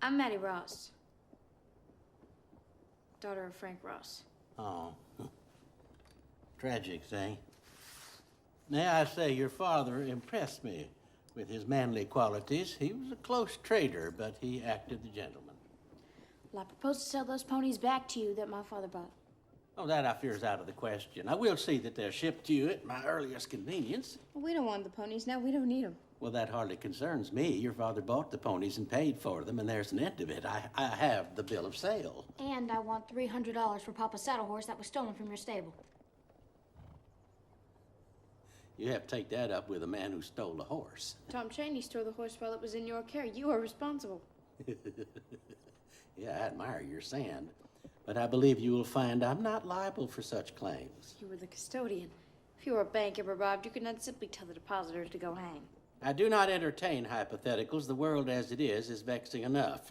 I'm Mattie Ross, daughter of Frank Ross. Oh. Tragic, eh? Now, I say your father impressed me with his manly qualities. He was a close trader, but he acted the gentleman. Well, I propose to sell those ponies back to you that my father bought. Oh, that I fear is out of the question. I will see that they're shipped to you at my earliest convenience. Well, we don't want the ponies now. We don't need them. Well, that hardly concerns me. Your father bought the ponies and paid for them, and there's an end of it. I have the bill of sale. And I want $300 for Papa's saddle horse that was stolen from your stable. You have to take that up with a man who stole a horse. Tom Chaney stole the horse while it was in your care. You are responsible. Yeah, I admire your sand. But I believe you will find I'm not liable for such claims. You were the custodian. If you were a bank ever robbed, you could not simply tell the depositors to go hang. I do not entertain hypotheticals. The world as it is vexing enough.